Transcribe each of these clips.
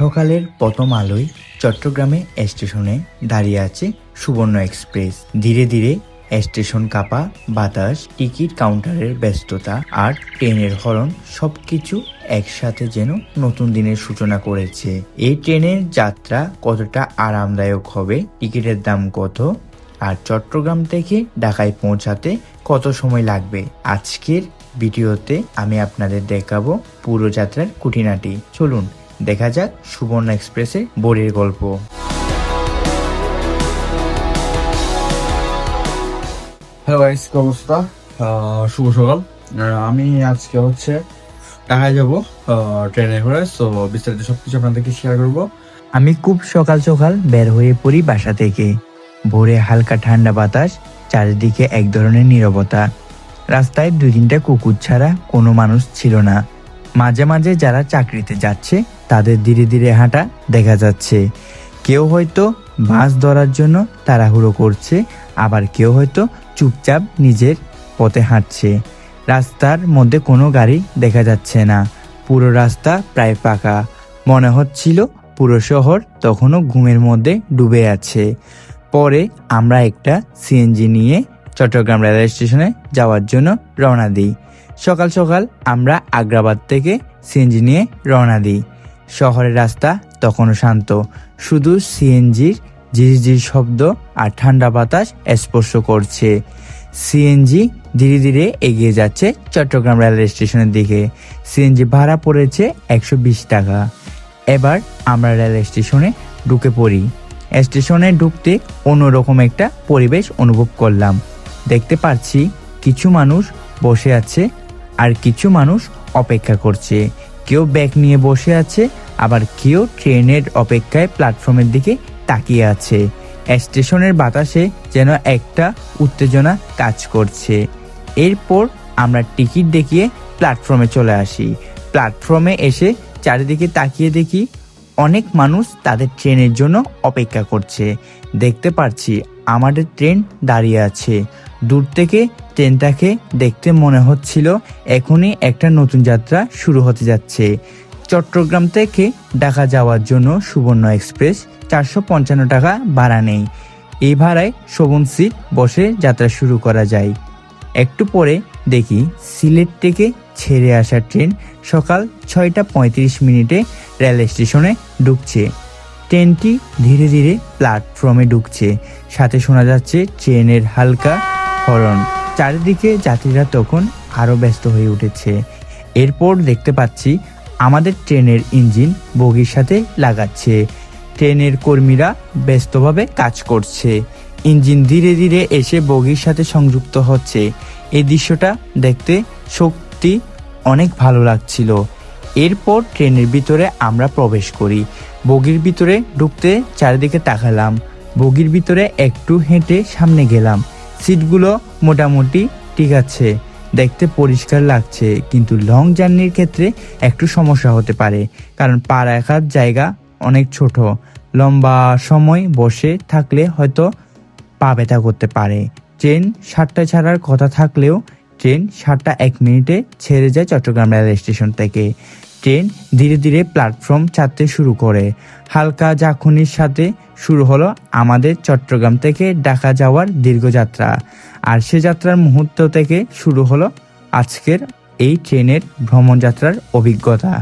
সকালের প্রথম আলোয় চট্টগ্রামে স্টেশনে দাঁড়িয়ে আছে সুবর্ণ এক্সপ্রেস। ধীরে ধীরে স্টেশন কাঁপা বাতাস, টিকিট কাউন্টারের ব্যস্ততা আর ট্রেনের হরন সবকিছু একসাথে যেন নতুন দিনের সূচনা করেছে। এই ট্রেনের যাত্রা কতটা আরামদায়ক হবে, টিকিটের দাম কত, আর চট্টগ্রাম থেকে ঢাকায় পৌঁছাতে কত সময় লাগবে, আজকের ভিডিওতে আমি আপনাদের দেখাবো পুরো যাত্রার খুঁটিনাটি। চলুন দেখা যাক সুবর্ণ এক্সপ্রেসের ভোরের গল্প। হ্যালো গাইস, কি অবস্থা? শুভ সকাল। আমি আজকে ঢাকায় যাব ট্রেনে করে, সো বিস্তারিত সবকিছু আপনাদেরকে শেয়ার করব। আমি খুব সকাল সকাল বের হয়ে পড়ি বাসা থেকে। ভোরে হালকা ঠান্ডা বাতাস, চারিদিকে এক ধরনের নীরবতা। রাস্তায় 2-3টা কুকুর ছাড়া কোনো মানুষ ছিল না। মাঝে মাঝে যারা চাকরিতে যাচ্ছে তাদের ধীরে ধীরে হাঁটা দেখা যাচ্ছে। কেউ হয়তো বাস ধরার জন্য তাড়াহুড়ো করছে, আবার কেউ হয়তো চুপচাপ নিজের পথে হাঁটছে। রাস্তার মধ্যে কোনো গাড়ি দেখা যাচ্ছে না। পুরো রাস্তা প্রায় ফাঁকা। মনে হচ্ছিল পুরো শহর তখনও ঘুমের মধ্যে ডুবে আছে। পরে আমরা একটা সিএনজি নিয়ে চট্টগ্রাম রেলওয়ে স্টেশনে যাওয়ার জন্য রওনা দিই। সকাল সকাল আমরা আগ্রাবাদ থেকে সিএনজি নিয়ে রওনা দিই। শহরের রাস্তা তখনও শান্ত, শুধু সিএনজির ঝিরঝির শব্দ আর ঠান্ডা বাতাস স্পর্শ করছে। সিএনজি ধীরে ধীরে এগিয়ে যাচ্ছে চট্টগ্রাম রেলওয়ে স্টেশনের দিকে। সিএনজি ভাড়া পড়েছে 120 টাকা। এবার আমরা রেলওয়ে স্টেশনে ঢুকে পড়ি। স্টেশনে ঢুকতে অন্যরকম একটা পরিবেশ অনুভব করলাম। দেখতে পাচ্ছি কিছু মানুষ বসে আছে আর কিছু মানুষ অপেক্ষা করছে। কেউ ব্যাগ নিয়ে বসে আছে, আবার কেউ ট্রেনের অপেক্ষায় প্ল্যাটফর্মের দিকে তাকিয়ে আছে। স্টেশনের বাতাসে যেন একটা উত্তেজনা কাজ করছে। এরপর আমরা টিকিট দেখিয়ে প্ল্যাটফর্মে চলে আসি। প্ল্যাটফর্মে এসে চারিদিকে তাকিয়ে দেখি অনেক মানুষ তাদের ট্রেনের জন্য অপেক্ষা করছে। দেখতে পাচ্ছি আমাদের ট্রেন দাঁড়িয়ে আছে। দূর থেকে ট্রেনটাকে দেখতে মনে হচ্ছিল এখনই একটা নতুন যাত্রা শুরু হতে যাচ্ছে। চট্টগ্রাম থেকে ঢাকা যাওয়ার জন্য সুবর্ণ এক্সপ্রেস 455 টাকা ভাড়া নেই। এই ভাড়ায় শোভন সিট বসে যাত্রা শুরু করা যায়। একটু পরে দেখি সিলেট থেকে ছেড়ে আসা ট্রেন সকাল 6টা 35 রেল স্টেশনে ঢুকছে। ট্রেনটি ধীরে ধীরে প্ল্যাটফর্মে ঢুকছে, সাথে শোনা যাচ্ছে ট্রেনের হালকা হরন। চারিদিকে যাত্রীরা তখন আরও ব্যস্ত হয়ে উঠেছে। এরপর দেখতে পাচ্ছি আমাদের ট্রেনের ইঞ্জিন বগির সাথে লাগাচ্ছে। ট্রেনের কর্মীরা ব্যস্তভাবে কাজ করছে। ইঞ্জিন ধীরে ধীরে এসে বগির সাথে সংযুক্ত হচ্ছে। এই দৃশ্যটা দেখতে সত্যি অনেক ভালো লাগছিল। এরপর ট্রেনের ভিতরে আমরা প্রবেশ করি। বগির ভিতরে ঢুকতে চারিদিকে তাকালাম। বগির ভিতরে একটু হেঁটে সামনে গেলাম। সিটগুলো মোটামুটি ঠিক আছে, দেখতে পরিষ্কার লাগছে, কিন্তু লং জার্নির ক্ষেত্রে একটু সমস্যা হতে পারে, কারণ পা রাখার জায়গা অনেক ছোট। লম্বা সময় বসে থাকলে হয়তো পা ব্যথা করতে পারে। ট্রেন 7টায় ছাড়ার কথা থাকলেও ট্রেন 7টা 1 ছেড়ে যায় চট্টগ্রাম রেলওয়ে স্টেশন থেকে। ট্রেন ধীরে ধীরে প্ল্যাটফর্ম ছাড়তে শুরু করে। হালকা ঝাঁকুনির সাথে শুরু হলো আমাদের চট্টগ্রাম থেকে ঢাকা যাওয়ার দীর্ঘ যাত্রা। আর সে যাত্রার মুহূর্ত থেকে শুরু হলো আজকের এই ট্রেনের ভ্রমণ যাত্রার অভিজ্ঞতা।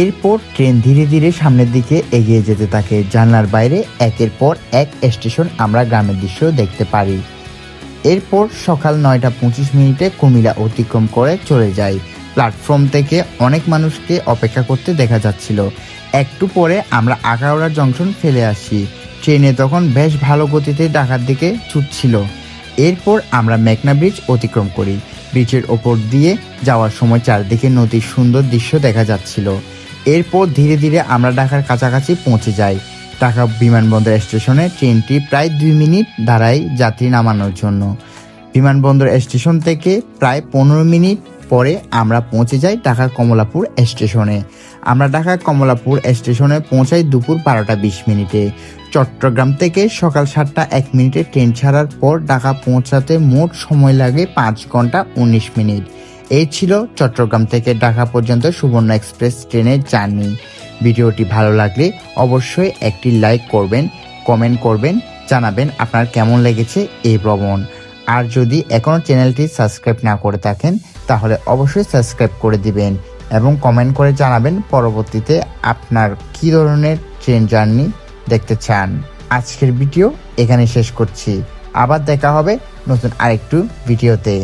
এরপর ট্রেন ধীরে ধীরে সামনের দিকে এগিয়ে যেতে থাকে। জানলার বাইরে একের পর এক স্টেশন আমরা গ্রামের দৃশ্য দেখতে পারি। এরপর সকাল 9:25 কুমিল্লা অতিক্রম করে চলে যায়। প্ল্যাটফর্ম থেকে অনেক মানুষকে অপেক্ষা করতে দেখা যাচ্ছিল। একটু পরে আমরা আখাউড়া জংশন ফেলে আসি। ট্রেনে তখন বেশ ভালো গতিতে ঢাকার দিকে ছুটছিল। এরপর আমরা মেঘনা ব্রিজ অতিক্রম করি। ব্রিজের ওপর দিয়ে যাওয়ার সময় চারদিকে নদীর সুন্দর দৃশ্য দেখা যাচ্ছিল। এরপর ধীরে ধীরে আমরা ঢাকার কাছাকাছি পৌঁছে যাই। ঢাকা বিমানবন্দর স্টেশনে ট্রেনটি প্রায় 2 মিনিট দাঁড়ায় যাত্রী নামানোর জন্য। বিমানবন্দর স্টেশন থেকে প্রায় 15 মিনিট পরে আমরা পৌঁছে যাই ঢাকার কমলাপুর স্টেশনে। আমরা ঢাকার কমলাপুর স্টেশনে পৌঁছাই দুপুর 12:20। চট্টগ্রাম থেকে সকাল 7:01 ট্রেন ছাড়ার পর ঢাকা পৌঁছাতে মোট সময় লাগে 5 ঘন্টা 19 মিনিট। এই ছিল চট্টগ্রাম থেকে ঢাকা পর্যন্ত সুবর্ণ এক্সপ্রেস ট্রেনের জার্নি। ভিডিওটি ভালো লাগলে অবশ্যই একটি লাইক করবেন, কমেন্ট করবেন, জানাবেন আপনার কেমন লেগেছে এই ভ্রমণ। আর যদি এখনও চ্যানেলটি সাবস্ক্রাইব না করে থাকেন তাহলে অবশ্যই সাবস্ক্রাইব করে দিবেন এবং কমেন্ট করে জানাবেন পরবর্তীতে আপনার কী ধরনের ট্রেন জার্নি দেখতে চান। আজকের ভিডিও এখানে শেষ করছি। আবার দেখা হবে নতুন আরেকটু ভিডিওতে।